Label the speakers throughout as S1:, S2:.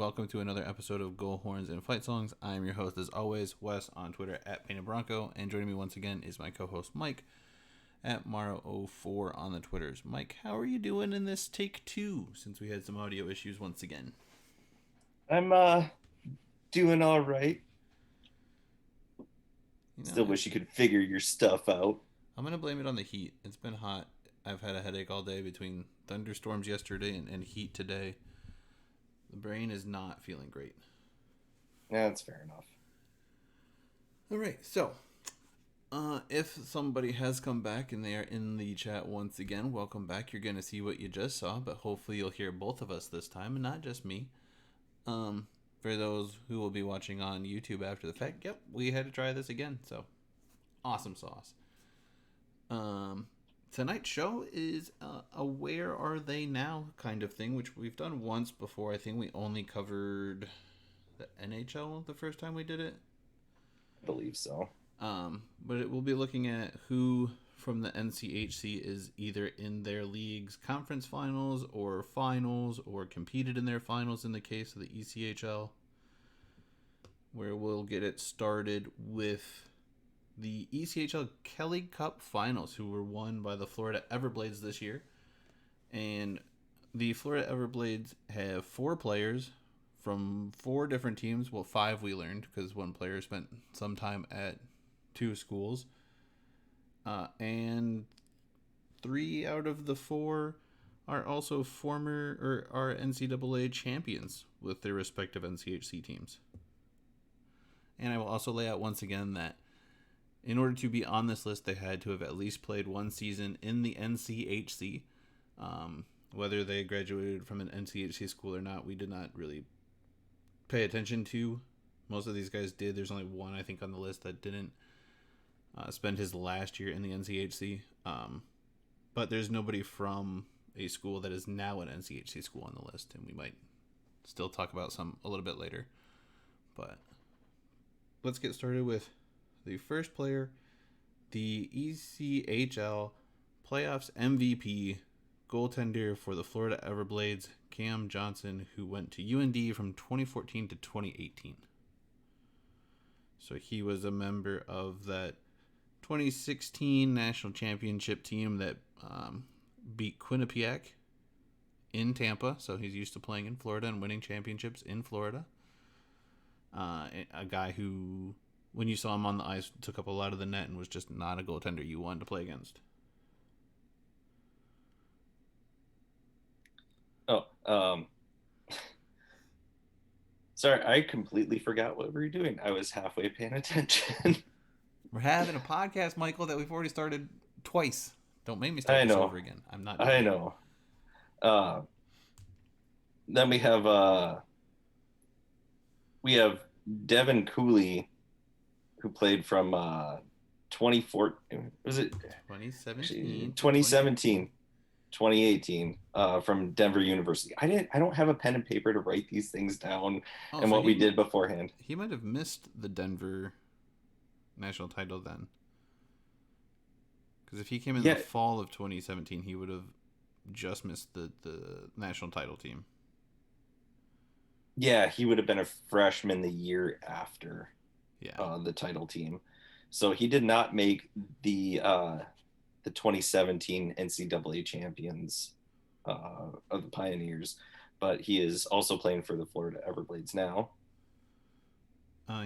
S1: welcome to another episode of Goal Horns and Fight Songs. I am your host, as always, Wes on Twitter at Painted Bronco, and joining me once again is my co-host Mike at Maro04 on the Twitters. Mike, how are you doing in this take two, since we had some audio issues once again?
S2: I'm doing all right. Still wish you could figure your stuff out.
S1: I'm going to blame it on the heat. It's been hot. I've had a headache all day between thunderstorms yesterday and heat today. The brain is not feeling great.
S2: Yeah, that's fair enough.
S1: All right, so if somebody has come back and they are in the chat once again, welcome back. You're going to see what you just saw, but hopefully you'll hear both of us this time and not just me. For those who will be watching on YouTube after the fact, yep, we had to try this again, so awesome sauce. Tonight's show is a where are they now kind of thing, which we've done once before. I think we only covered the NHL the first time we did it.
S2: I believe so.
S1: But it will be looking at who from the NCHC is either in their league's conference finals or competed in their finals in the case of the ECHL, where we'll get it started with the ECHL Kelly Cup Finals, who were won by the Florida Everblades this year. And the Florida Everblades have 4 players from 4 different teams. Well, 5 we learned, because one player spent some time at 2 schools. And 3 out of the 4 are also are NCAA champions with their respective NCHC teams. And I will also lay out once again that in order to be on this list, they had to have at least played 1 season in the NCHC. Whether they graduated from an NCHC school or not, we did not really pay attention to. Most of these guys did. There's only one, I think, on the list that didn't spend his last year in the NCHC. But there's nobody from a school that is now an NCHC school on the list, and we might still talk about some a little bit later. But let's get started with the first player, the ECHL Playoffs MVP, goaltender for the Florida Everblades, Cam Johnson, who went to UND from 2014 to 2018. So he was a member of that 2016 national championship team that beat Quinnipiac in Tampa. So he's used to playing in Florida and winning championships in Florida. A guy who, when you saw him on the ice, took up a lot of the net and was just not a goaltender you wanted to play against.
S2: Sorry, I completely forgot what we were doing. I was halfway paying attention.
S1: We're having a podcast, Michael, that we've already started twice. Don't make me start this over again. I'm not doing
S2: I know. Then we have Devin Cooley, who played from 2014. Was it
S1: 2017?
S2: 2017. 2018 from Denver University. I don't have a pen and paper to write these things down and so what we did beforehand.
S1: He might have missed the Denver national title then, because if he came in the fall of 2017, he would have just missed the national title team.
S2: Yeah, he would have been a freshman the year after the title team, so he did not make the 2017 NCAA champions of the Pioneers, but he is also playing for the Florida Everblades now.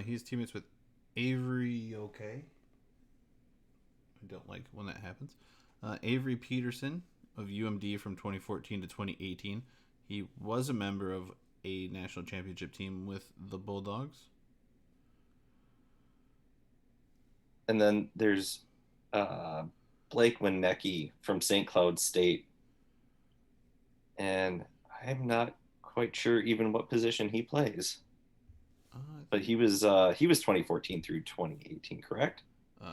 S1: He's teammates with Avery. Okay, I don't like when that happens. Avery Peterson of UMD from 2014 to 2018. He was a member of a national championship team with the Bulldogs.
S2: And then there's Blake Winnecki from St. Cloud State, and I'm not quite sure even what position he plays. But he was 2014 through 2018, correct?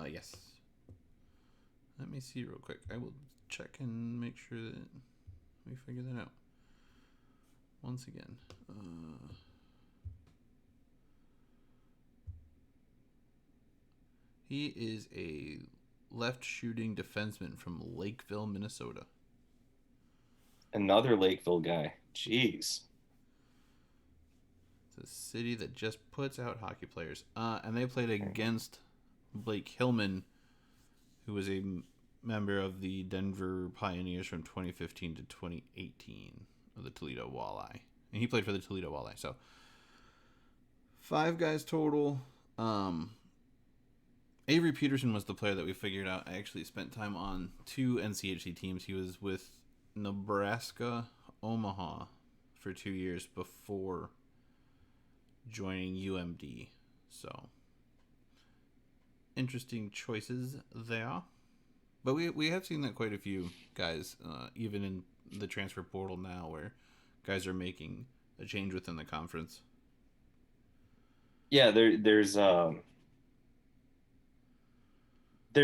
S1: Yes. Let me see real quick. I will check and make sure that we figure that out. Once again. He is a left shooting defenseman from Lakeville, Minnesota.
S2: Another Lakeville guy. Jeez.
S1: The city that just puts out hockey players. And they played against Blake Hillman, who was a member of the Denver Pioneers from 2015 to 2018 of the Toledo Walleye. And he played for the Toledo Walleye. So 5 guys total. Avery Peterson was the player that we figured out. I actually spent time on 2 NCHC teams. He was with Nebraska Omaha for 2 years before joining UMD. So interesting choices there. But we have seen that quite a few guys, even in the transfer portal now, where guys are making a change within the conference.
S2: Yeah, there's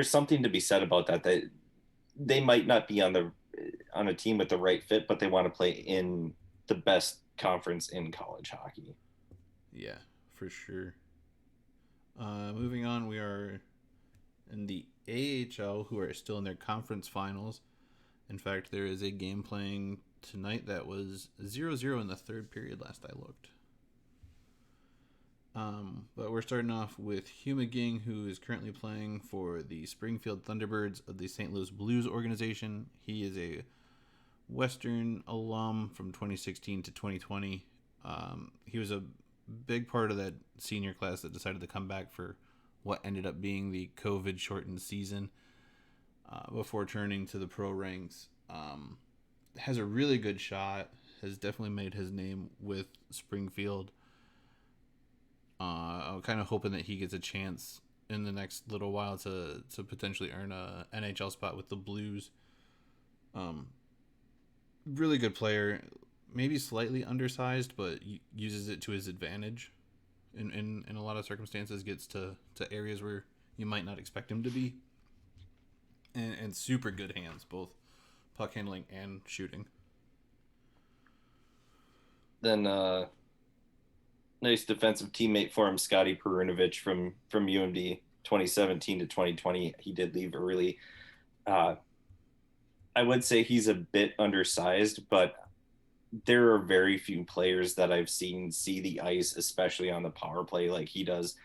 S2: something to be said about that. That they might not be on a team with the right fit, but they want to play in the best conference in college hockey.
S1: Yeah, for sure. Moving on, we are in the AHL, who are still in their conference finals. In fact, there is a game playing tonight that was 0-0 in the third period last I looked. But we're starting off with Hugh McGing, who is currently playing for the Springfield Thunderbirds of the St. Louis Blues organization. He is a Western alum from 2016 to 2020. He was a big part of that senior class that decided to come back for what ended up being the COVID-shortened season before turning to the pro ranks. Has a really good shot. Has definitely made his name with Springfield. I'm kind of hoping that he gets a chance in the next little while to potentially earn a NHL spot with the Blues. Really good player. Maybe slightly undersized, but uses it to his advantage. In a lot of circumstances, gets to areas where you might not expect him to be. And super good hands, both puck handling and shooting.
S2: Then nice defensive teammate for him, Scotty Perunovich from UMD 2017 to 2020. He did leave early. I would say he's a bit undersized, but there are very few players that I've seen see the ice, especially on the power play like he does.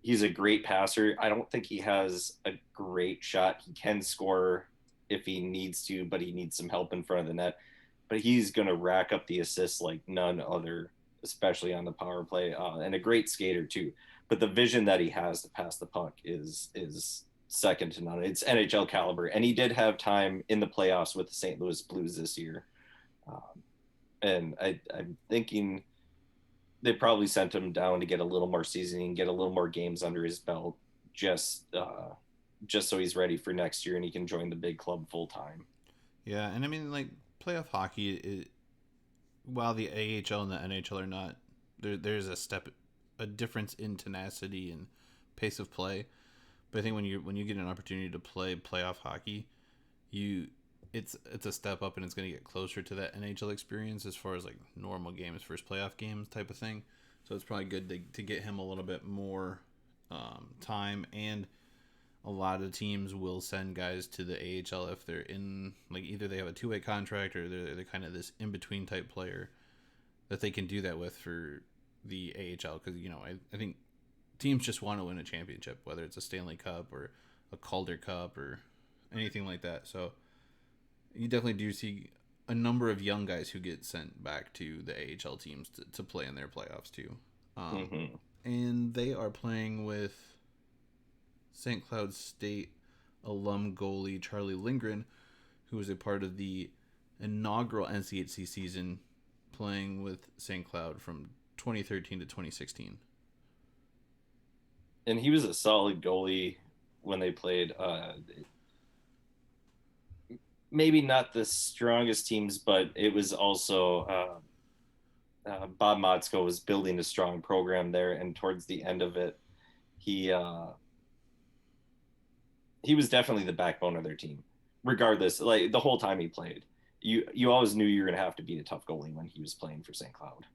S2: He's a great passer. I don't think he has a great shot. He can score if he needs to, but he needs some help in front of the net. But he's going to rack up the assists like none other, especially on the power play, and a great skater too. But the vision that he has to pass the puck is second to none. It's NHL caliber, and he did have time in the playoffs with the St. Louis Blues this year. And I'm thinking they probably sent him down to get a little more seasoning, get a little more games under his belt, just so he's ready for next year and he can join the big club full time.
S1: Yeah, and I mean, like, playoff hockey, while the AHL and the NHL are not, there's a difference in tenacity and pace of play. But I think when you get an opportunity to play playoff hockey, it's a step up and it's going to get closer to that NHL experience as far as like normal games, first playoff games type of thing. So it's probably good to get him a little bit more time. And a lot of teams will send guys to the AHL if they're in, like, either they have a 2-way contract or they're kind of this in-between type player that they can do that with for the AHL. Because, I think teams just want to win a championship, whether it's a Stanley Cup or a Calder Cup or anything like that. So you definitely do see a number of young guys who get sent back to the AHL teams to play in their playoffs too. And they are playing with St. Cloud State alum goalie Charlie Lindgren, who was a part of the inaugural NCHC season, playing with St. Cloud from 2013 to 2016.
S2: And he was a solid goalie when they played. Maybe not the strongest teams, but it was also Bob Motzko was building a strong program there, and towards the end of it, he was definitely the backbone of their team. Regardless, like the whole time he played, you always knew you were going to have to beat a tough goalie when he was playing for St. Cloud,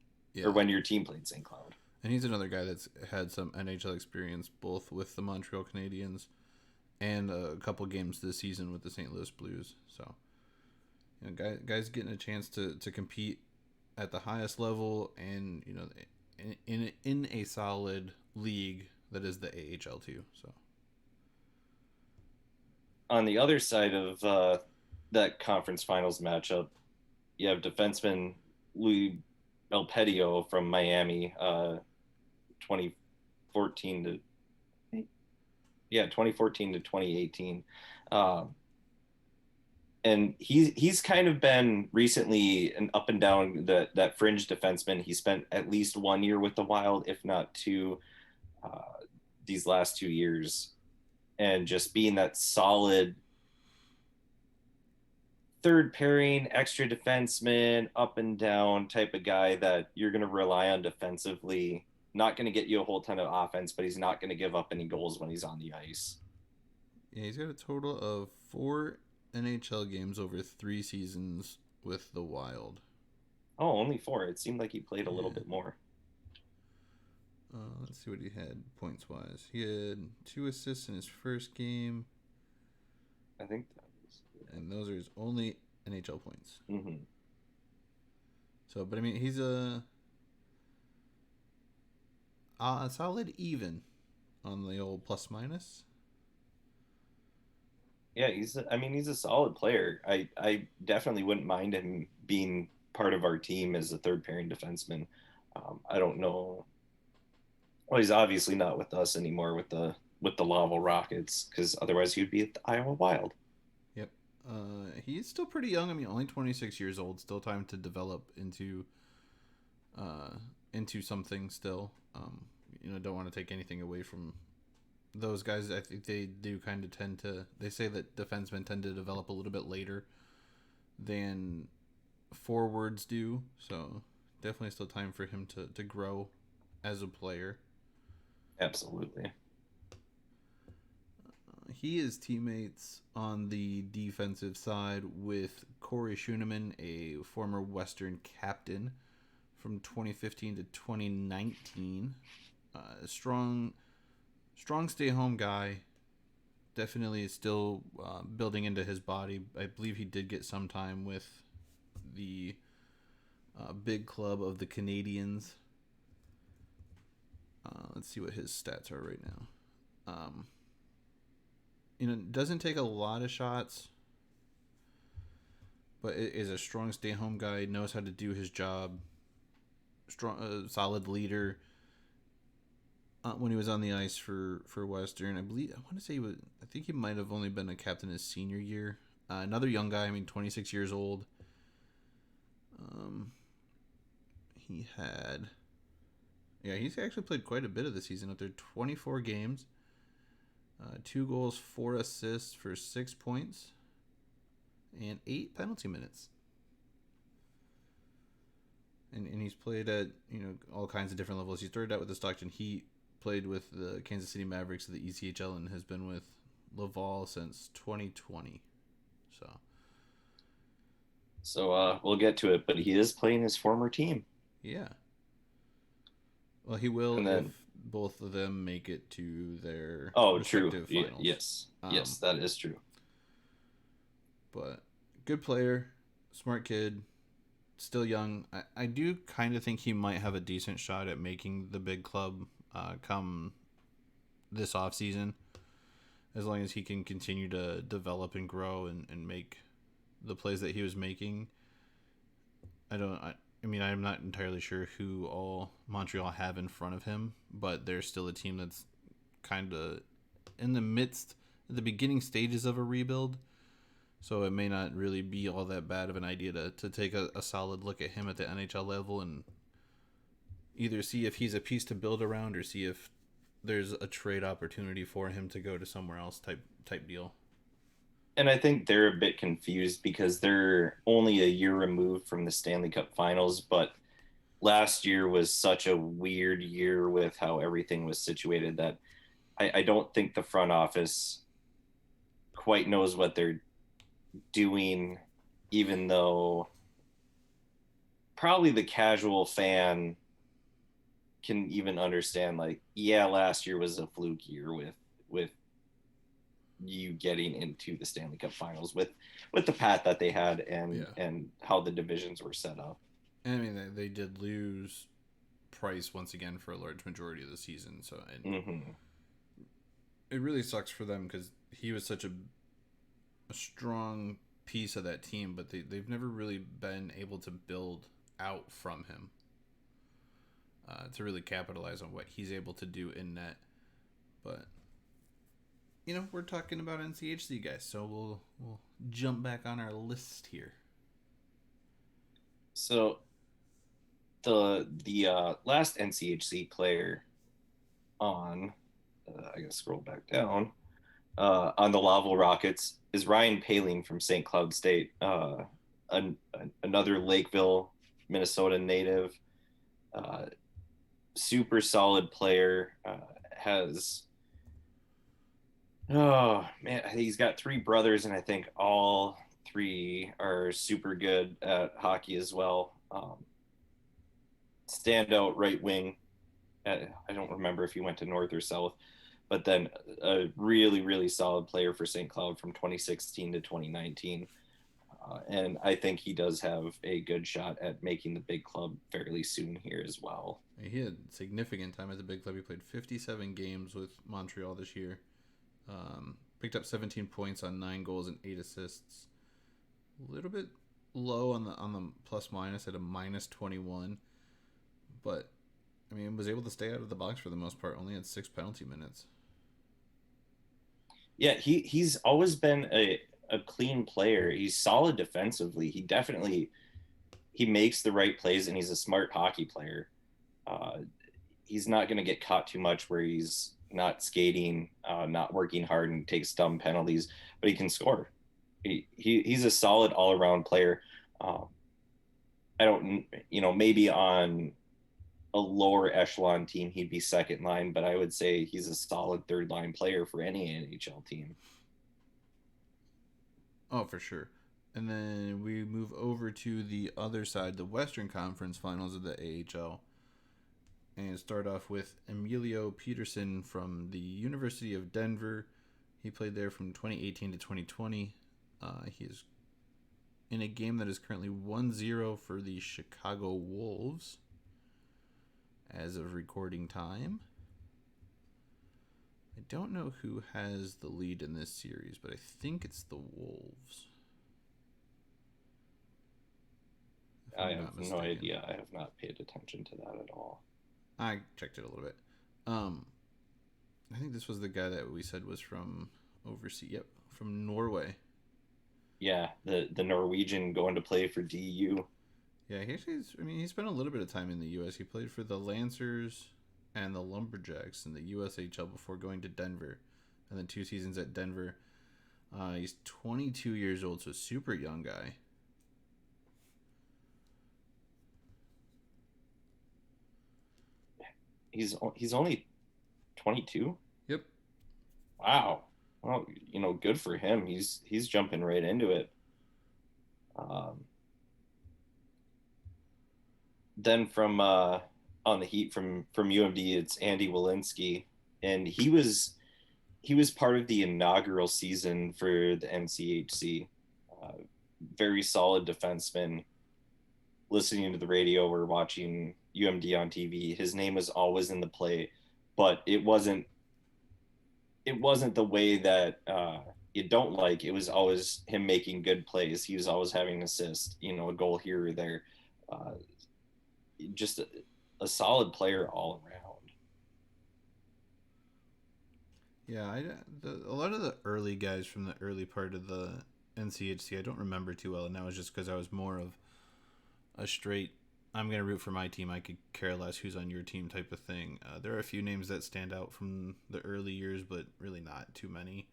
S2: or when your team played St. Cloud.
S1: And he's another guy that's had some NHL experience, both with the Montreal Canadiens and a couple games this season with the St. Louis Blues. So, guys getting a chance to compete at the highest level, and in a solid league that is the AHL too. So
S2: On the other side of that conference finals matchup, you have defenseman Louis Belpedio from Miami, 2014 to 2014 to 2018. And he's kind of been recently an up and down that fringe defenseman. He spent at least 1 year with the Wild, if not two, these last 2 years, and just being that solid third pairing, extra defenseman, up and down type of guy that you're going to rely on defensively. Not going to get you a whole ton of offense, but he's not going to give up any goals when he's on the ice.
S1: Yeah, he's got a total of 4 NHL games over 3 seasons with the Wild.
S2: Oh, only 4. It seemed like he played a little bit more.
S1: Let's see what he had points-wise. He had 2 assists in his first game.
S2: I think that was...
S1: And those are his only NHL points.
S2: Mm-hmm.
S1: So, but I mean, he's a solid even on the old plus-minus.
S2: Yeah, he's a solid player. I definitely wouldn't mind him being part of our team as a third pairing defenseman. I don't know. Well, he's obviously not with us anymore with the Laval Rockets, because otherwise he'd be at the Iowa Wild.
S1: Yep. He's still pretty young. I mean, only 26 years old. Still time to develop into something still. Don't want to take anything away from those guys. I think they do kind of tend to... They say that defensemen tend to develop a little bit later than forwards do. So definitely still time for him to grow as a player.
S2: Absolutely.
S1: He is teammates on the defensive side with Corey Schooneman, a former Western captain from 2015 to 2019. Strong stay-home guy. Definitely still building into his body. I believe he did get some time with the big club of the Canadians. Let's see what his stats are right now. Doesn't take a lot of shots, but is a strong stay-home guy. Knows how to do his job. Solid leader. When he was on the ice for Western, I want to say I think he might have only been a captain his senior year. Another young guy. 26 years old. He's actually played quite a bit of the season up there. 24 games, 2 goals, 4 assists for 6 points, and 8 penalty minutes. And he's played at all kinds of different levels. He started out with the Stockton Heat, played with the Kansas City Mavericks of the ECHL, and has been with Laval since 2020.
S2: So we'll get to it, but he is playing his former team.
S1: Yeah. Well, he will if both of them make it to their respective finals.
S2: Yes, that is true.
S1: But good player, smart kid, still young. I do kind of think he might have a decent shot at making the big club come this offseason, as long as he can continue to develop and grow and make the plays that he was making. I'm not entirely sure who all Montreal have in front of him, but they're still a team that's kind of in the beginning stages of a rebuild. So it may not really be all that bad of an idea to take a solid look at him at the NHL level and either see if he's a piece to build around or see if there's a trade opportunity for him to go to somewhere else type deal.
S2: And I think they're a bit confused because they're only a year removed from the Stanley Cup Finals, but last year was such a weird year with how everything was situated that I don't think the front office quite knows what they're doing, even though probably the casual fan can even understand, last year was a fluke year with you getting into the Stanley Cup Finals with the path that they had and how the divisions were set up.
S1: And they did lose Price once again for a large majority of the season. So
S2: Mm-hmm.
S1: it really sucks for them because he was such a strong piece of that team, but they've never really been able to build out from him to really capitalize on what he's able to do in net. But we're talking about NCHC guys, so we'll jump back on our list here.
S2: So the last NCHC player on, I gotta scroll back down, on the Laval Rockets is Ryan Paling from St. Cloud State, another Lakeville, Minnesota native, super solid player. Has Oh man, he's got three brothers, and I think all three are super good at hockey as well. Standout right wing. I don't remember if he went to North or South, but then a really, really solid player for St. Cloud from 2016 to 2019. And I think he does have a good shot at making the big club fairly soon here as well.
S1: He had significant time at the big club. He played 57 games with Montreal this year. Picked up 17 points on 9 goals and 8 assists. A little bit low on the plus minus at a minus 21, but I mean was able to stay out of the box for the most part. Only had 6 penalty minutes.
S2: Yeah, he's always been a clean player. He's solid defensively. He makes the right plays, and he's a smart hockey player. He's not going to get caught too much where he's not skating, not working hard, and takes dumb penalties, but he can score. He's a solid all around player. I don't, maybe on a lower echelon team he'd be second line, but I would say he's a solid third line player for any NHL team.
S1: Oh, for sure. And then we move over to the other side, the Western Conference Finals of the AHL. And start off with Emilio Peterson from the University of Denver. He played there from 2018 to 2020. He is in a game that is currently 1-0 for the Chicago Wolves as of recording time. I don't know who has the lead in this series, but I think it's the Wolves.
S2: I have no idea. I have not paid attention to that at all.
S1: I checked it a little bit. I think this was the guy that we said was from overseas. Yep, from Norway.
S2: Yeah, the Norwegian going to play for DU.
S1: Yeah, he spent a little bit of time in the U.S. He played for the Lancers and the Lumberjacks in the USHL before going to Denver, and then 2 seasons at Denver. He's 22 years old, so super young guy.
S2: He's only 22.
S1: Yep.
S2: Wow. Well, good for him. He's jumping right into it. Then from on the Heat from UMD, it's Andy Walensky, and he was part of the inaugural season for the NCHC. Very solid defenseman. Listening to the radio or watching UMD on TV, his name was always in the play, but it wasn't the way that you don't like. It was always him making good plays. He was always having an assist, a goal here or there. Just a solid player all around.
S1: Yeah, a lot of the early guys from the early part of the NCHC I don't remember too well, and that was just because I was more of a straight I'm going to root for my team, I could care less who's on your team type of thing. There are a few names that stand out from the early years, but really not too many.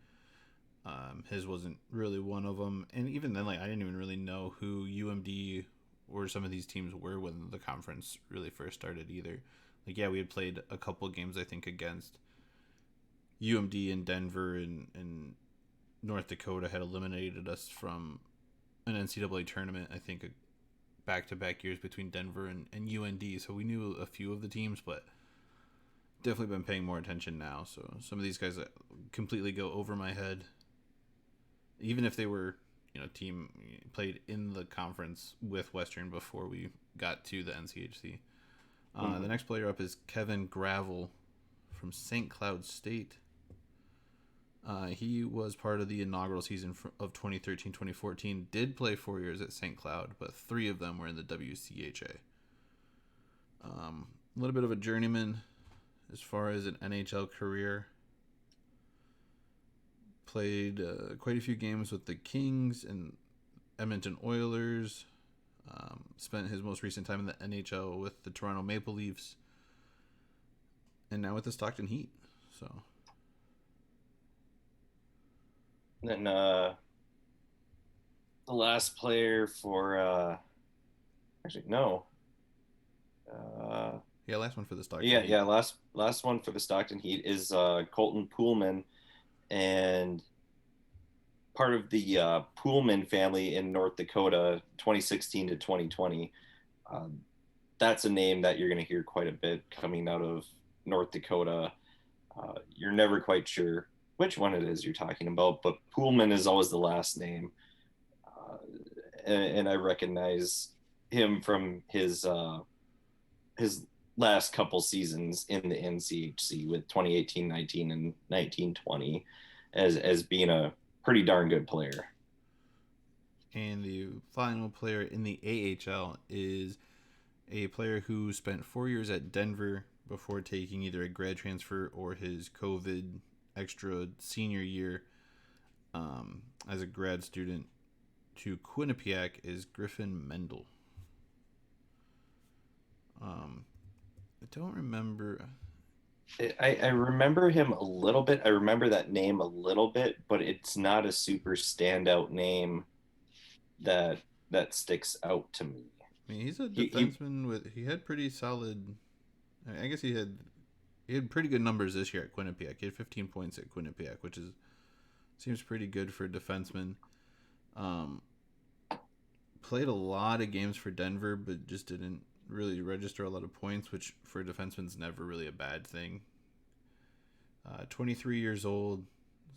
S1: His wasn't really one of them. And even then, I didn't even really know who UMD or some of these teams were when the conference really first started either. We had played a couple games, I think, against UMD in Denver, and North Dakota had eliminated us from an NCAA tournament, I think, back-to-back years between Denver and UND, so we knew a few of the teams, but definitely been paying more attention now. So some of these guys completely go over my head, even if they were team played in the conference with Western before we got to the NCHC.
S2: Mm-hmm.
S1: The next player up is Kevin Gravel from St. Cloud State. He was part of the inaugural season of 2013-2014. Did play 4 years at St. Cloud, but 3 of them were in the WCHA. A little bit of a journeyman as far as an NHL career. Played quite a few games with the Kings and Edmonton Oilers. Spent his most recent time in the NHL with the Toronto Maple Leafs. And now with the Stockton Heat. So...
S2: Then the last player for actually no.
S1: Last one for the Stockton
S2: Yeah,
S1: Heat.
S2: yeah, last one for the Stockton Heat is Colton Poolman, and part of the Poolman family in North Dakota, 2016 to 2020. That's a name that you're going to hear quite a bit coming out of North Dakota. You're never quite sure which one it is you're talking about, but Poolman is always the last name. And I recognize him from his last couple seasons in the NCHC with 2018-19 and 19-20 as being a pretty darn good player.
S1: And the final player in the AHL is a player who spent 4 years at Denver before taking either a grad transfer or his COVID extra senior year as a grad student to Quinnipiac is Griffin Mendel. I don't remember.
S2: I remember him a little bit. I remember that name a little bit, but it's not a super standout name that sticks out to me.
S1: I mean, he's a defenseman he had pretty solid. I guess he had pretty good numbers this year at Quinnipiac. He had 15 points at Quinnipiac, which seems pretty good for a defenseman. Played a lot of games for Denver, but just didn't really register a lot of points, which for a defenseman's never really a bad thing. 23 years old,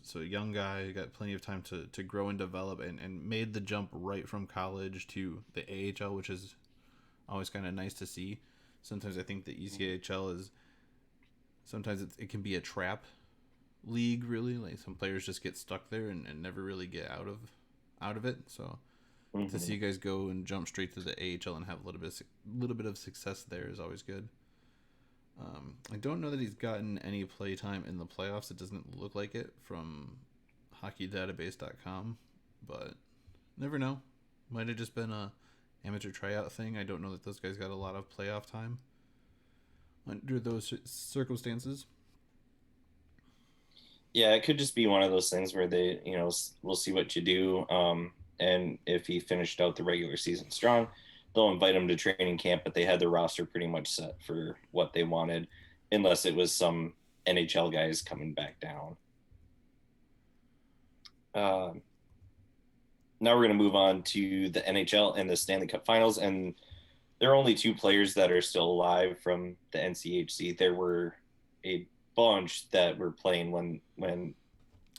S1: so a young guy, got plenty of time to grow and develop, and made the jump right from college to the AHL, which is always kind of nice to see. Sometimes I think the ECHL is, sometimes it can be a trap league, really. Like some players just get stuck there and never really get out of it. So to see you guys go and jump straight to the AHL and have a little bit of success there is always good. I don't know that he's gotten any play time in the playoffs. It doesn't look like it from hockeydatabase.com, but never know. Might have just been a amateur tryout thing. I don't know that those guys got a lot of playoff time under those circumstances.
S2: Yeah, it could just be one of those things where they, we'll see what you do. And if he finished out the regular season strong, they'll invite him to training camp, but they had their roster pretty much set for what they wanted, unless it was some NHL guys coming back down. Now we're going to move on to the NHL and the Stanley Cup Finals, and there are only 2 players that are still alive from the NCHC. There were a bunch that were playing when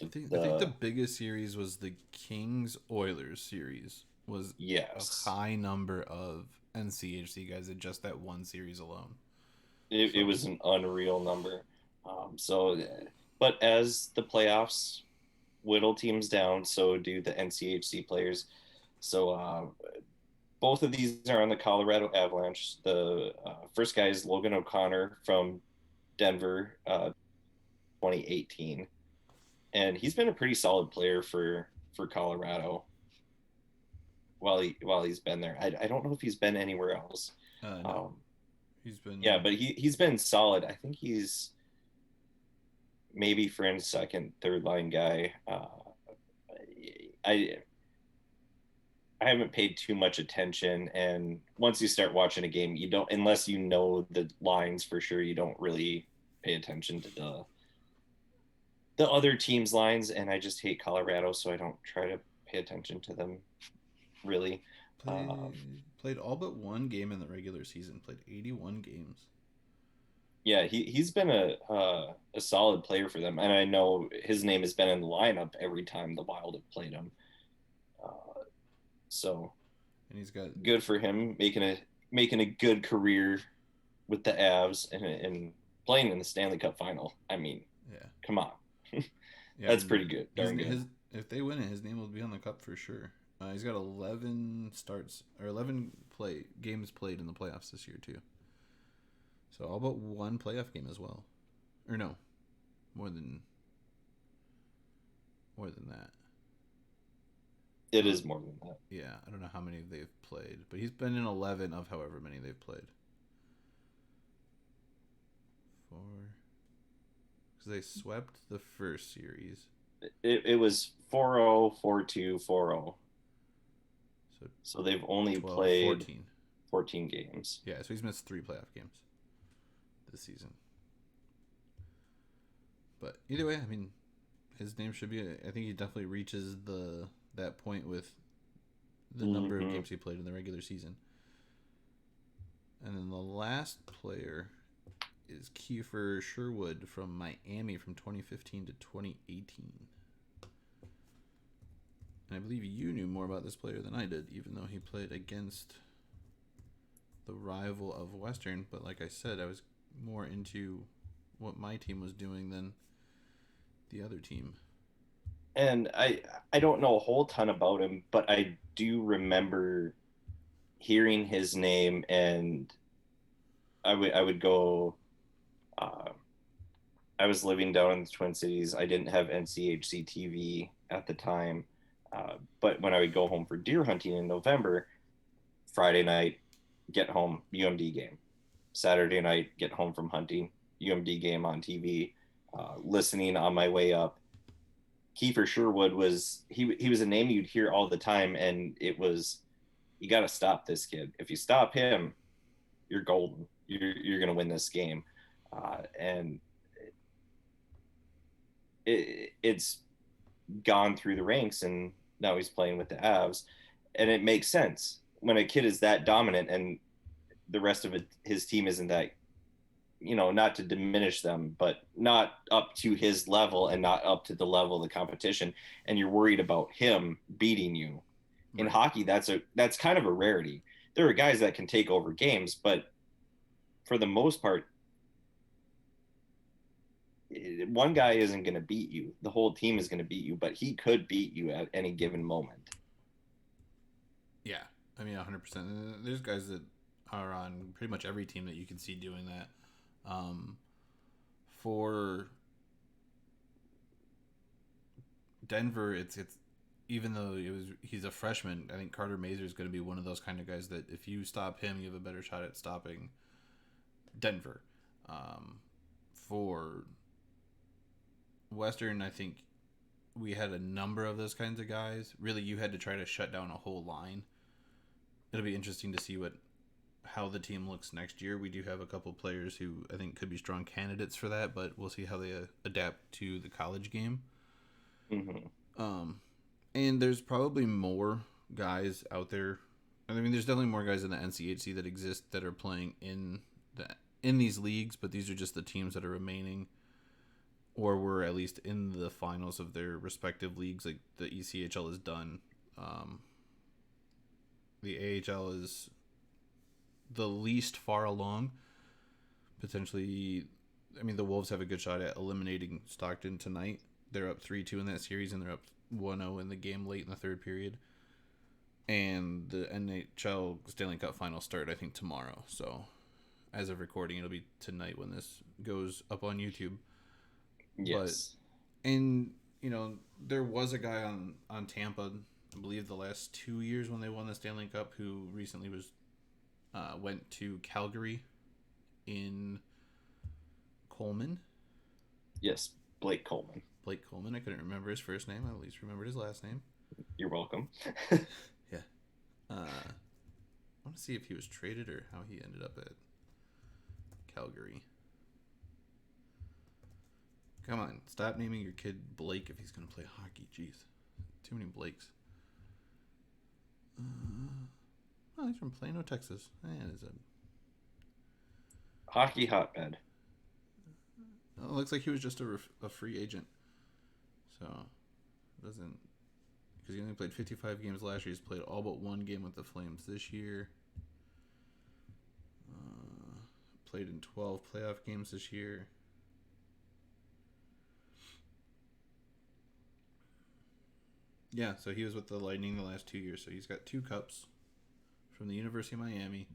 S1: I think the biggest series was the Kings Oilers series. Was
S2: yes.
S1: A high number of NCHC guys in just that one series alone.
S2: It was an unreal number. But as the playoffs whittle teams down, so do the NCHC players. So both of these are on the Colorado Avalanche. The first guy is Logan O'Connor from Denver, 2018. And he's been a pretty solid player for Colorado while he's been there. I don't know if he's been anywhere else.
S1: No. He's been
S2: but he's been solid. I think he's maybe fringe second, third line guy. I haven't paid too much attention, and once you start watching a game, you don't, unless you know the lines for sure, you don't really pay attention to the other team's lines, and I just hate Colorado, so I don't try to pay attention to them really.
S1: Played all but one game in the regular season. Played 81 games.
S2: Yeah, he's been a solid player for them, and I know his name has been in the lineup every time the Wild have played him. And he's got good for him making a good career with the Avs and playing in the Stanley Cup final. I mean,
S1: Yeah.
S2: come on.
S1: Yeah, I
S2: That's
S1: mean,
S2: pretty good. Darn good.
S1: if they win it, his name will be on the cup for sure. He's got 11 starts or 11 games played in the playoffs this year too. So all but one playoff game as well, or no, more than that.
S2: It is more than that.
S1: Yeah, I don't know how many they've played, but he's been in 11 of however many they've played. 4, because they swept the first series.
S2: It was 4-0, 4-2, 4-0. So they've only
S1: 12,
S2: played 14 games.
S1: Yeah, so he's missed 3 playoff games this season. But either way, I mean, his name should be. I think he definitely reaches that point with the number of games he played in the regular season. And then the last player is Kiefer Sherwood from Miami from 2015 to 2018. And I believe you knew more about this player than I did, even though he played against the rival of Western. But like I said, I was more into what my team was doing than the other team.
S2: And I don't know a whole ton about him, but I do remember hearing his name, and I would go. I was living down in the Twin Cities. I didn't have NCHC TV at the time, but when I would go home for deer hunting in November, Friday night, get home, UMD game. Saturday night, get home from hunting, UMD game on TV. Listening on my way up. Kiefer Sherwood was he was a name you'd hear all the time, and it was, you got to stop this kid. If you stop him, you're golden. You're going to win this game, and it's gone through the ranks, and now he's playing with the Avs, and it makes sense when a kid is that dominant, and the rest of his team isn't that. Not to diminish them, but not up to his level and not up to the level of the competition. And you're worried about him beating you. In hockey, that's kind of a rarity. There are guys that can take over games, but for the most part, one guy isn't going to beat you. The whole team is going to beat you, but he could beat you at any given moment.
S1: Yeah, I mean, 100%. There's guys that are on pretty much every team that you can see doing that. For Denver, it's even though he's a freshman, I think Carter Mazur is going to be one of those kind of guys that if you stop him, you have a better shot at stopping Denver. For Western, I think we had a number of those kinds of guys. Really, you had to try to shut down a whole line. It'll be interesting to see how the team looks next year. We do have a couple players who I think could be strong candidates for that, but we'll see how they adapt to the college game.
S2: Mm-hmm.
S1: And there's probably more guys out there. I mean, there's definitely more guys in the NCHC that exist that are playing in these leagues, but these are just the teams that are remaining or were at least in the finals of their respective leagues. Like the ECHL is done. The AHL is the least far along. Potentially, I mean, the Wolves have a good shot at eliminating Stockton tonight. They're up 3-2 in that series, and they're up 1-0 in the game late in the third period. And the NHL Stanley Cup Finals start, I think, tomorrow. So, as of recording, it'll be tonight when this goes up on YouTube.
S2: Yes.
S1: And, there was a guy on Tampa, I believe the last 2 years when they won the Stanley Cup, who recently went to Calgary in Coleman.
S2: Yes, Blake Coleman.
S1: I couldn't remember his first name. I at least remembered his last name.
S2: You're welcome.
S1: Yeah. I want to see if he was traded or how he ended up at Calgary. Come on, stop naming your kid Blake if he's going to play hockey. Jeez. Too many Blakes. Oh, he's from Plano, Texas. It is a
S2: hockey hotbed.
S1: Oh, it looks like he was just a free agent. So, doesn't... Because he only played 55 games last year. He's played all but one game with the Flames this year. played in 12 playoff games this year. Yeah, so he was with the Lightning the last 2 years. So he's got 2 cups from the University of Miami,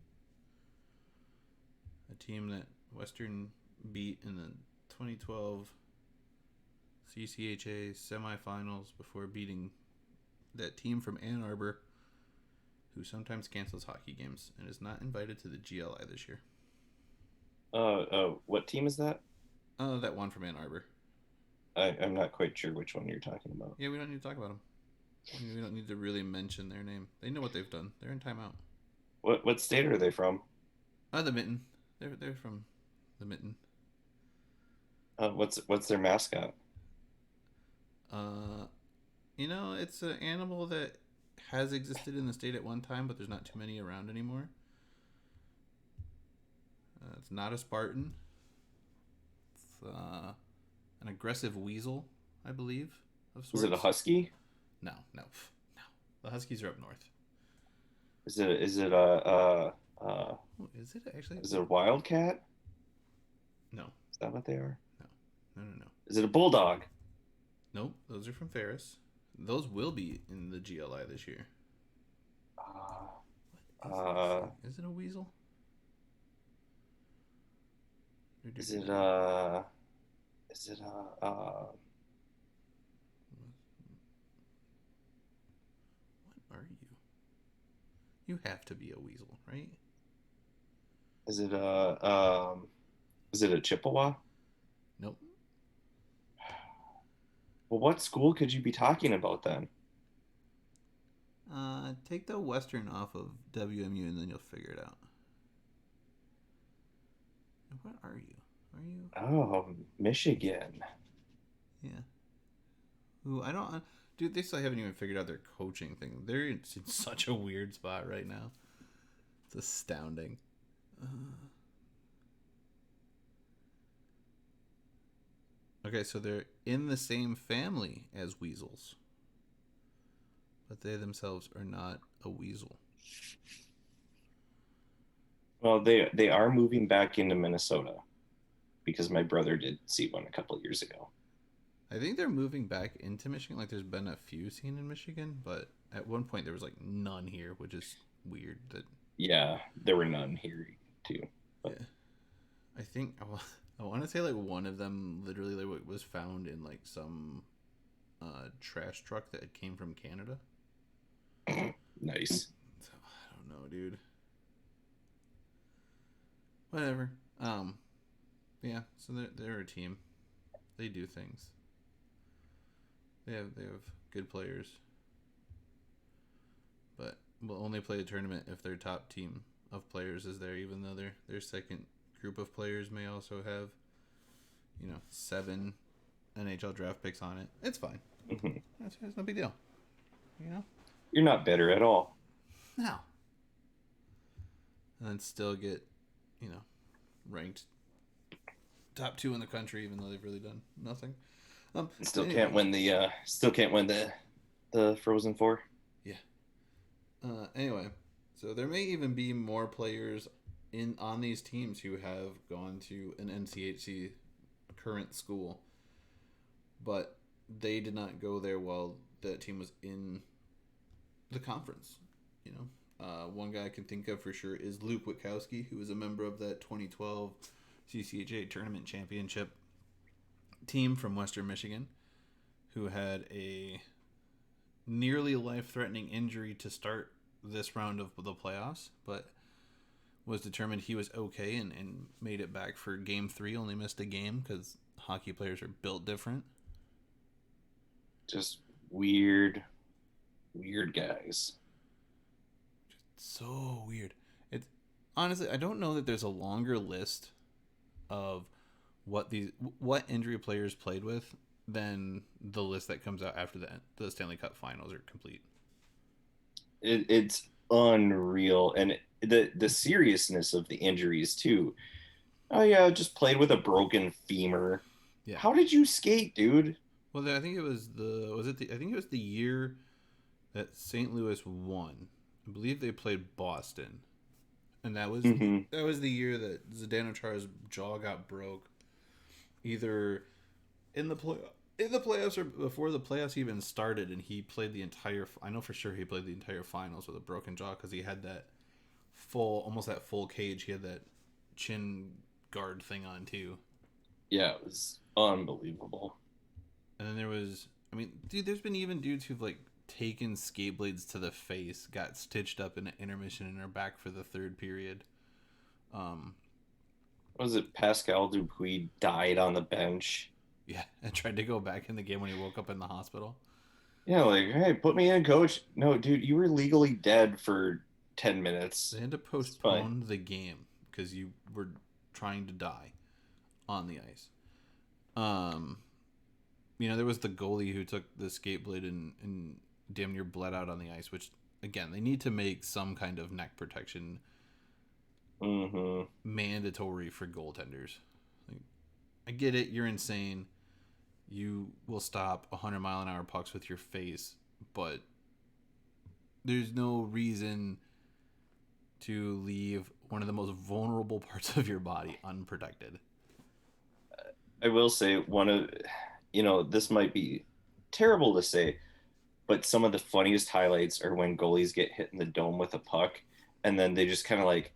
S1: a team that Western beat in the 2012 CCHA semifinals before beating that team from Ann Arbor who sometimes cancels hockey games and is not invited to the GLI this year.
S2: What team is that?
S1: That one from Ann Arbor.
S2: I'm not quite sure which one you're talking about.
S1: Yeah, we don't need to talk about them. We don't need to really mention their name. They know what they've done. They're in timeout.
S2: What state are they from?
S1: The Mitten. They're from the Mitten.
S2: What's their mascot?
S1: It's an animal that has existed in the state at one time, but there's not too many around anymore. It's not a Spartan. It's an aggressive weasel, I believe. Of sorts.
S2: Is it a husky?
S1: No. The huskies are up north.
S2: Is it
S1: is it actually?
S2: Is it a wildcat?
S1: No.
S2: Is that what they are?
S1: No.
S2: Is it a bulldog?
S1: Nope, those are from Ferris. Those will be in the GLI this year. Is it a weasel?
S2: Is it
S1: What are you? You have to be a weasel, right?
S2: Is it a Chippewa?
S1: Nope.
S2: Well, what school could you be talking about then?
S1: Take the Western off of WMU and then you'll figure it out. What are you?
S2: Oh, Michigan.
S1: Yeah. Ooh, I don't... Dude, they still haven't even figured out their coaching thing. They're in such a weird spot right now. It's astounding. Okay, so they're in the same family as weasels. But they themselves are not a weasel.
S2: Well, they are moving back into Minnesota because my brother did see one a couple of years ago.
S1: I think they're moving back into Michigan. Like, there's been a few seen in Michigan, but at one point there was like none here, which is weird.
S2: Yeah, there were none here too.
S1: But... Yeah. I think I want to say like one of them literally like was found in like some trash truck that came from Canada.
S2: Nice.
S1: So, I don't know, dude. Whatever. Yeah. So they're a team. They do things. They have good players, but will only play a tournament if their top team of players is there. Even though their second group of players may also have, 7 NHL draft picks on it. It's fine.
S2: Mm-hmm.
S1: That's no big deal.
S2: You're not bitter at all.
S1: No. And then still get, ranked top 2 in the country, even though they've really done nothing.
S2: Anyway. Can't win the Frozen Four.
S1: Yeah. Anyway, so there may even be more players on these teams who have gone to an NCHC current school, but they did not go there while that team was in the conference. One guy I can think of for sure is Luke Witkowski, who was a member of that 2012 CCHA tournament championship team from Western Michigan, who had a nearly life-threatening injury to start this round of the playoffs, but was determined he was okay and made it back for game 3, only missed a game because hockey players are built different.
S2: Just weird guys.
S1: Just so weird. It's honestly, I don't know that there's a longer list of what injury players played with than the list that comes out after the Stanley Cup Finals are complete.
S2: It's unreal, and the seriousness of the injuries too. Oh yeah, just played with a broken femur. Yeah. How did you skate, dude?
S1: Well, I think it was the year that St. Louis won. I believe they played Boston, And that was
S2: Mm-hmm.
S1: that was the year that Zdeno Chara's jaw got broke, either in the playoffs or before the playoffs even started, and he played the entire. I know for sure he played the entire finals with a broken jaw because he had that almost that full cage. He had that chin guard thing on too.
S2: Yeah, it was unbelievable.
S1: And then there was, I mean, dude, there's been even dudes who've like taken skate blades to the face, got stitched up in an intermission, and are back for the third period.
S2: Was it Pascal Dupuis died on the bench?
S1: Yeah, and tried to go back in the game when he woke up in the hospital.
S2: Yeah, like, hey, put me in, coach. No, dude, you were legally dead for 10 minutes.
S1: They had to
S2: It's fine.
S1: postpone the game because you were trying to die on the ice. There was the goalie who took the skate blade and damn near bled out on the ice, which, again, they need to make some kind of neck protection mandatory for goaltenders. Like, I get it, you're insane. You will stop 100-mile-an-hour pucks with your face, but there's no reason to leave one of the most vulnerable parts of your body unprotected.
S2: I will say this might be terrible to say, but some of the funniest highlights are when goalies get hit in the dome with a puck and then they just kind of like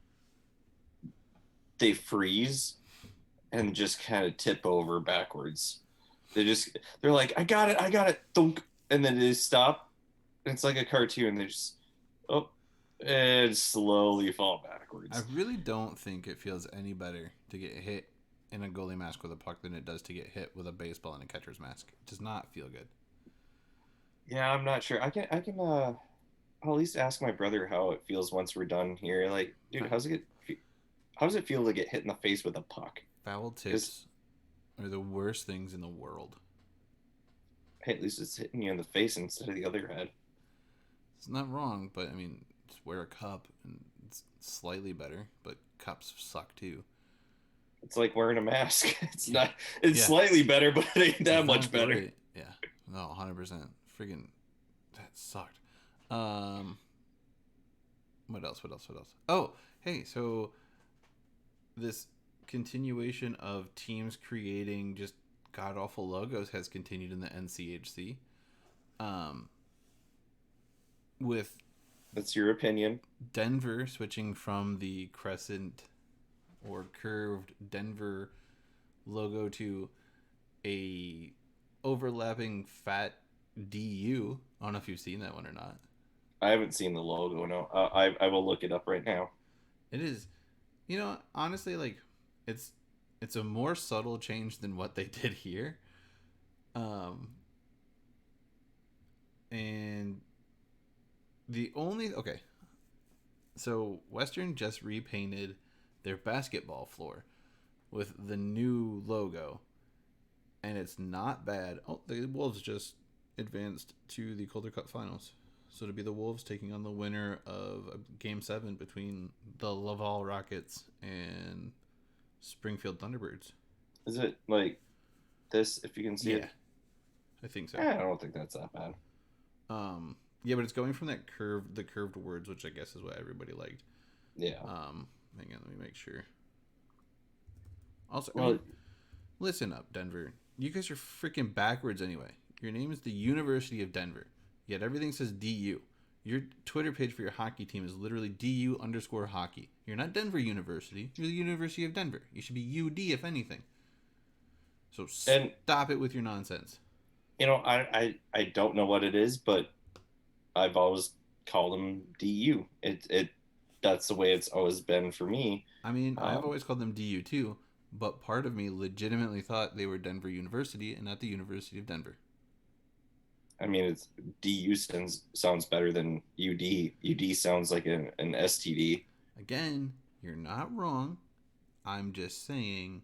S2: they freeze and just kind of tip over backwards. They're like, I got it, thunk, and then they stop. It's like a cartoon. They just and slowly fall backwards.
S1: I really don't think it feels any better to get hit in a goalie mask with a puck than it does to get hit with a baseball and a catcher's mask. It does not feel good.
S2: Yeah, I'm not sure. I'll at least ask my brother how it feels once we're done here. Like, dude, how does it feel to get hit in the face with a puck?
S1: Foul tips are the worst things in the world.
S2: Hey, at least it's hitting you in the face instead of the other head.
S1: It's not wrong, but I mean, just wear a cup and it's slightly better, but cups suck too.
S2: It's like wearing a mask. It's slightly better, but it ain't that much better.
S1: Great. Yeah. No, 100%. Friggin' that sucked. What else? Oh, hey, so this continuation of teams creating just god awful logos has continued in the NCHC. With
S2: that's your opinion.
S1: Denver switching from the crescent or curved Denver logo to a overlapping fat DU. I don't know if you've seen that one or not.
S2: I haven't seen the logo. No, I will look it up right now.
S1: It is, honestly, like it's a more subtle change than what they did here. And so Western just repainted their basketball floor with the new logo, and it's not bad. Oh, the Wolves just advanced to the Calder Cup Finals, so it'll be the Wolves taking on the winner of Game 7 between the Laval Rockets and Springfield Thunderbirds.
S2: Is it like this? If you can see it,
S1: I think so.
S2: I don't think that's that bad.
S1: Yeah, but it's going from the curved words, which I guess is what everybody liked.
S2: Yeah.
S1: Hang on, let me make sure. Also, listen up, Denver. You guys are freaking backwards anyway. Your name is the University of Denver, yet everything says DU. Your Twitter page for your hockey team is literally DU_hockey. You're not Denver University. You're the University of Denver. You should be UD, if anything. So stop it with your nonsense.
S2: I don't know what it is, but I've always called them DU. That's the way it's always been for me.
S1: I mean, I've always called them DU too, but part of me legitimately thought they were Denver University and not the University of Denver.
S2: I mean, it's DU sounds better than UD. UD sounds like an STD.
S1: Again, you're not wrong. I'm just saying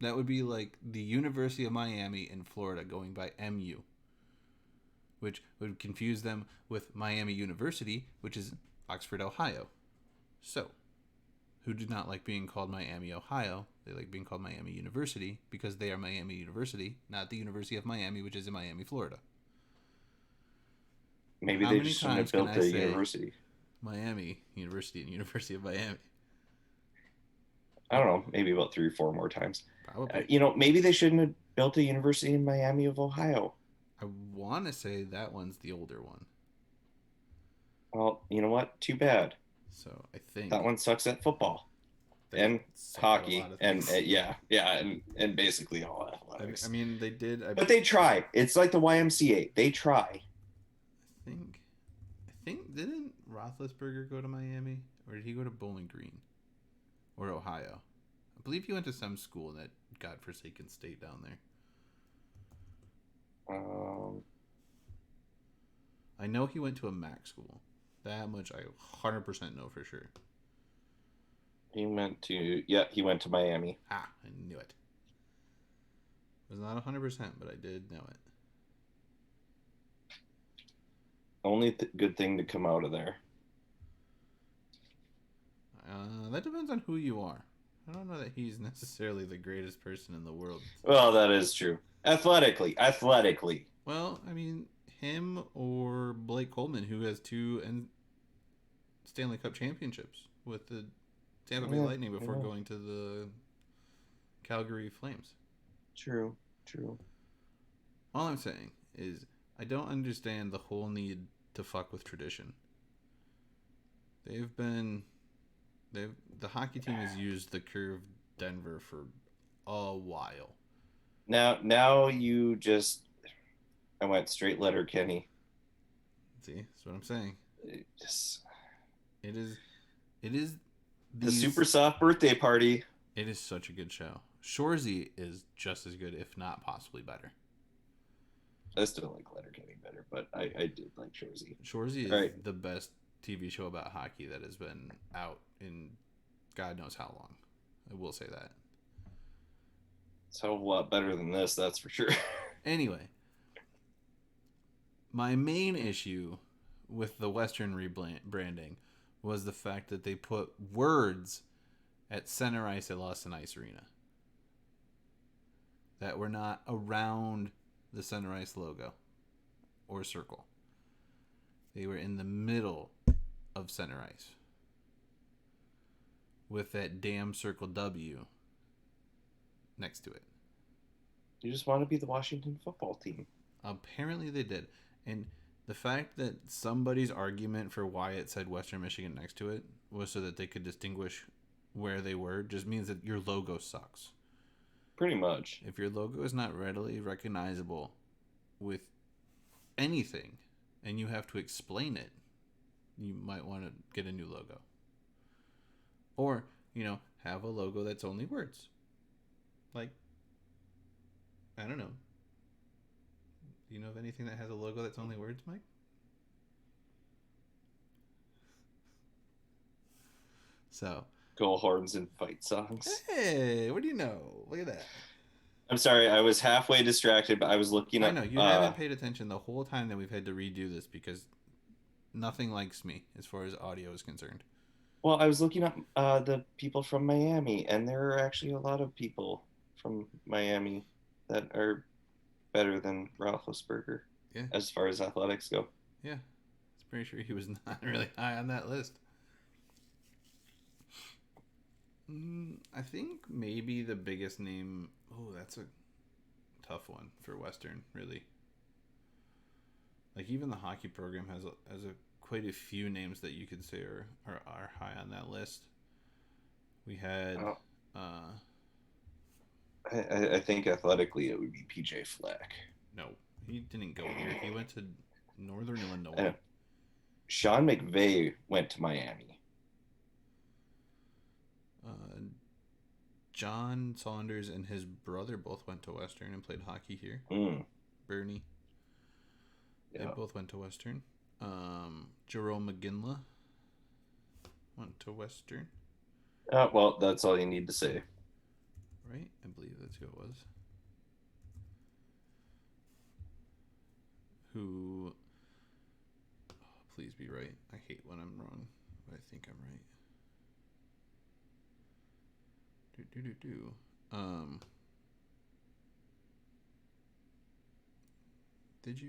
S1: that would be like the University of Miami in Florida going by MU, which would confuse them with Miami University, which is Oxford, Ohio. So, who do not like being called Miami, Ohio? They like being called Miami University because they are Miami University, not the University of Miami, which is in Miami, Florida.
S2: Maybe they just shouldn't have built the university.
S1: Miami University and University of Miami.
S2: I don't know, maybe about 3 or 4 more times.
S1: Probably.
S2: Maybe they shouldn't have built a university in Miami of Ohio.
S1: I want to say that one's the older one.
S2: Well, you know what? Too bad.
S1: So I think
S2: that one sucks at football and hockey and and basically all athletics.
S1: I mean, they did.
S2: But they try. It's like the YMCA. They try.
S1: I think didn't Roethlisberger go to Miami, or did he go to Bowling Green, or Ohio? I believe he went to some school in that godforsaken state down there. I know he went to a MAC school. That much I 100% know for sure.
S2: He went to Miami.
S1: I knew it. It was not 100%, but I did know it.
S2: Only good thing to come out of there.
S1: That depends on who you are. I don't know that he's necessarily the greatest person in the world.
S2: Well, that is true. Athletically.
S1: Well, I mean, him or Blake Coleman, who has 2 Stanley Cup championships with the Tampa Bay Lightning before going to the Calgary Flames.
S2: True.
S1: All I'm saying is I don't understand the whole need to fuck with tradition. The hockey team has used the Curve Denver for a while.
S2: Now you just I went straight letter Kenny.
S1: See, that's what I'm saying. It is
S2: the super soft birthday party.
S1: It is such a good show. Shoresy is just as good, if not possibly better.
S2: I still like Letterkenny better, but I did like Shoresy.
S1: Shoresy is the best TV show about hockey that has been out in God knows how long. I will say that.
S2: It's a lot better than this, that's for sure.
S1: Anyway, my main issue with the Western rebranding was the fact that they put words at center ice at Lost in Ice Arena that were not around the center ice logo or circle. They were in the middle of center ice with that damn circle W next to it.
S2: You just want to be the Washington football team.
S1: Apparently they did. And the fact that somebody's argument for why it said Western Michigan next to it was so that they could distinguish where they were just means that your logo sucks.
S2: Pretty much.
S1: If your logo is not readily recognizable with anything and you have to explain it, you might want to get a new logo. Or, have a logo that's only words. Like, I don't know. Do you know of anything that has a logo that's only words, Mike? So.
S2: GoalHornsandFightSongs.
S1: Hey, what do you know? Look at that.
S2: I'm sorry, I was halfway distracted, but I was looking up.
S1: I know, you haven't paid attention the whole time that we've had to redo this because nothing likes me as far as audio is concerned.
S2: Well, I was looking up the people from Miami, and there are actually a lot of people from Miami that are better than Roethlisberger as far as athletics go.
S1: Yeah, it's pretty sure he was not really high on that list. I think maybe the biggest name... Oh, that's a tough one for Western, really. Like, even the hockey program has quite a few names that you could say are high on that list. We had...
S2: I think athletically it would be PJ Fleck.
S1: No, he didn't go here. He went to Northern Illinois.
S2: Sean McVay went to Miami.
S1: John Saunders and his brother both went to Western and played hockey here. Bernie. They both went to Western. Jerome McGinley went to Western.
S2: Well, that's all you need to say.
S1: Right? I believe that's who it was. Who... Oh, please be right. I hate when I'm wrong, but I think I'm right. Did you?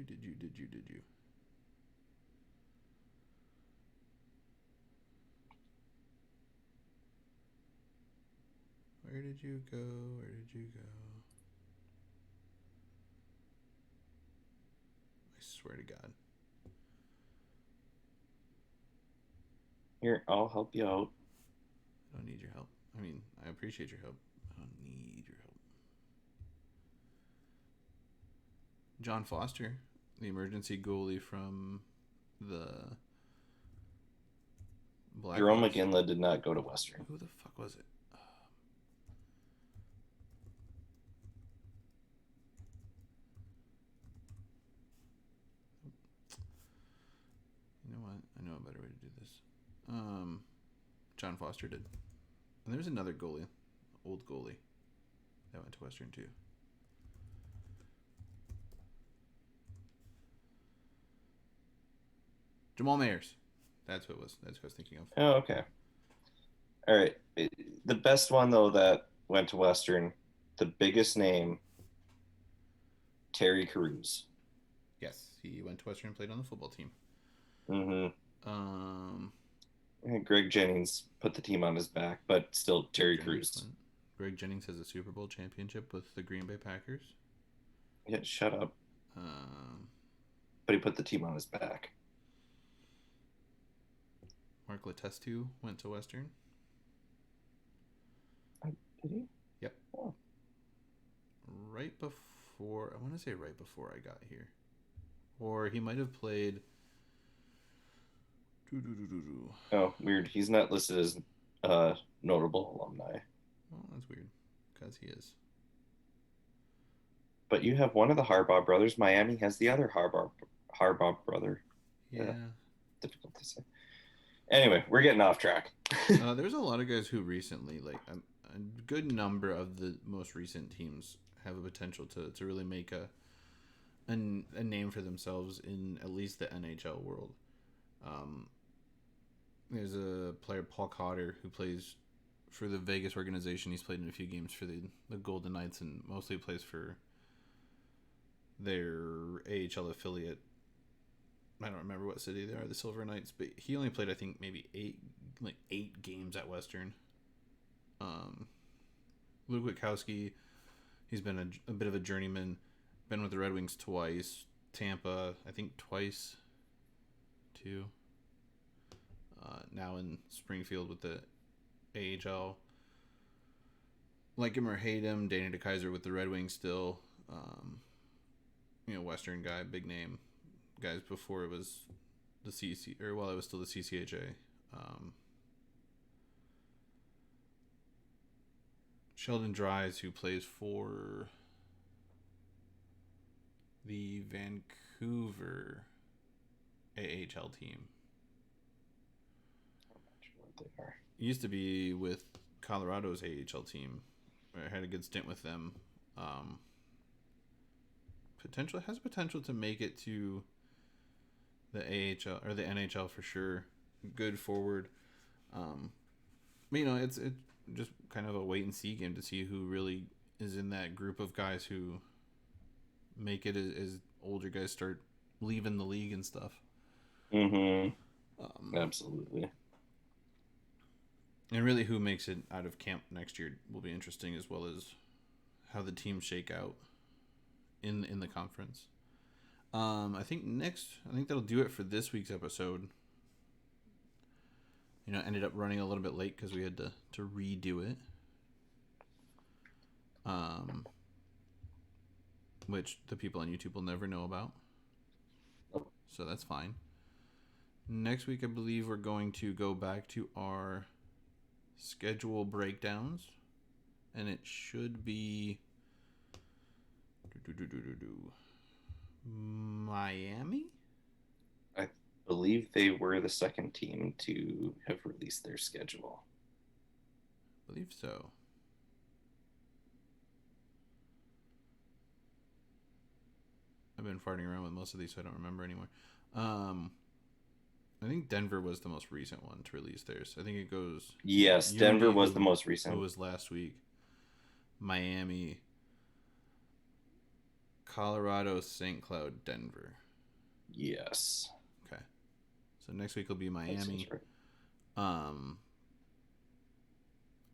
S1: Where did you go? Where did you go? I swear to God.
S2: Here, I'll help you out.
S1: I don't need your help. I mean, I appreciate your help. I don't need your help. John Foster, the emergency goalie from the Blackhawks.
S2: Jerome McGinley did not go to Western.
S1: Who the fuck was it? You know what? I know a better way to do this. John Foster did. And there's another goalie, old goalie, that went to Western too. Jamal Mayers. That's who it was. That's who I was thinking of.
S2: Oh, okay. All right. The best one, though, that went to Western, the biggest name, Terry Crews.
S1: Yes, he went to Western and played on the football team.
S2: Greg Jennings put the team on his back, but still Terry Crews.
S1: Greg Jennings has a Super Bowl championship with the Green Bay Packers.
S2: Yeah, shut up. But he put the team on his back.
S1: Mark Letestu went to Western.
S2: Did he?
S1: Yep.
S2: Oh.
S1: Right before, I want to say right before I got here. Or he might have played.
S2: Oh, weird. He's not listed as notable alumni.
S1: Oh, that's weird. Because he is.
S2: But you have one of the Harbaugh brothers. Miami has the other Harbaugh brother.
S1: Yeah.
S2: Difficult to say. Anyway, we're getting off track.
S1: There's a lot of guys who recently, like a good number of the most recent teams have a potential to really make a name for themselves in at least the NHL world. There's a player, Paul Cotter, who plays for the Vegas organization. He's played in a few games for the Golden Knights and mostly plays for their AHL affiliate. I don't remember what city they are, the Silver Knights, but he only played, I think, maybe eight games at Western. Luke Witkowski, he's been a bit of a journeyman, been with the Red Wings twice, Tampa, I think twice, too. Now in Springfield with the AHL. Like him or hate him, Danny DeKaiser with the Red Wings still. Western guy, big name. Guys before it was the CC, or while it was still the CCHA. Sheldon Dries, who plays for the Vancouver AHL team.
S2: I'm not sure what they are.
S1: He used to be with Colorado's AHL team. I had a good stint with them. Has potential to make it to the AHL or the NHL for sure. Good forward. But it's just kind of a wait and see game to see who really is in that group of guys who make it as older guys start leaving the league and stuff.
S2: Absolutely.
S1: And really who makes it out of camp next year will be interesting, as well as how the teams shake out in the conference. I think that'll do it for this week's episode. Ended up running a little bit late because we had to redo it. Which the people on YouTube will never know about. So that's fine. Next week, I believe we're going to go back to our schedule breakdowns. And it should be Miami?
S2: I believe they were the second team to have released their schedule.
S1: I believe so. I've been farting around with most of these, so I don't remember anymore. I think Denver was the most recent one to release theirs. I think it goes...
S2: Yes, Denver was the most recent.
S1: It was last week. Miami, Colorado, St. Cloud, Denver.
S2: Yes.
S1: Okay. So next week will be Miami.
S2: Right.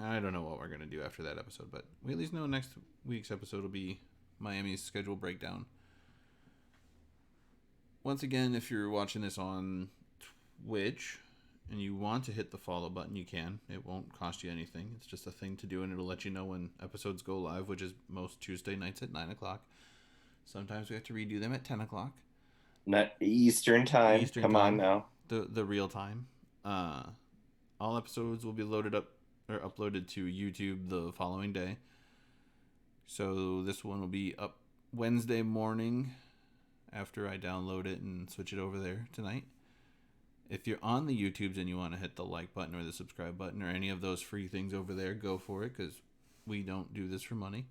S1: I don't know what we're going to do after that episode, but we at least know next week's episode will be Miami's schedule breakdown. Once again, if you're watching this on Twitch and you want to hit the follow button, you can. It won't cost you anything. It's just a thing to do, and it'll let you know when episodes go live, which is most Tuesday nights at 9 o'clock. Sometimes we have to redo them at 10 o'clock.
S2: Not Eastern time. Come on now.
S1: The real time. All episodes will be loaded up or uploaded to YouTube the following day. So this one will be up Wednesday morning after I download it and switch it over there tonight. If you're on the YouTubes and you want to hit the like button or the subscribe button or any of those free things over there, go for it, because we don't do this for money.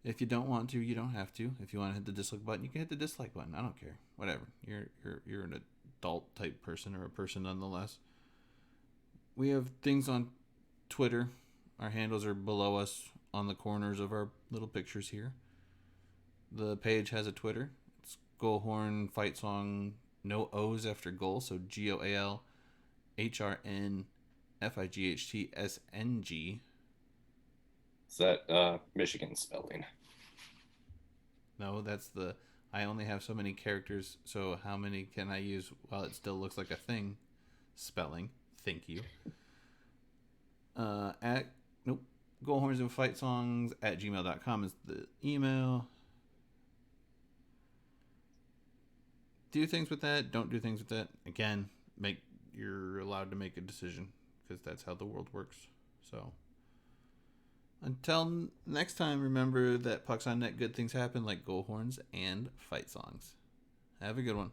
S1: If you don't want to, you don't have to. If you want to hit the dislike button, you can hit the dislike button. I don't care. Whatever. You're an adult type person, or a person nonetheless. We have things on Twitter. Our handles are below us on the corners of our little pictures here. The page has a Twitter. It's GoalHornsandFightsongs, no O's after goal, so GoalHornsandFightsongs.
S2: Is that Michigan spelling?
S1: No, that's the... I only have so many characters, so how many can I use while it still looks like a thing? Spelling. Thank you. GoalHornsandFightsongs at gmail.com is the email. Do things with that. Don't do things with that. Again, you're allowed to make a decision, because that's how the world works. So, until next time, remember that pucks on net, good things happen, like Goal Horns and Fight Songs. Have a good one.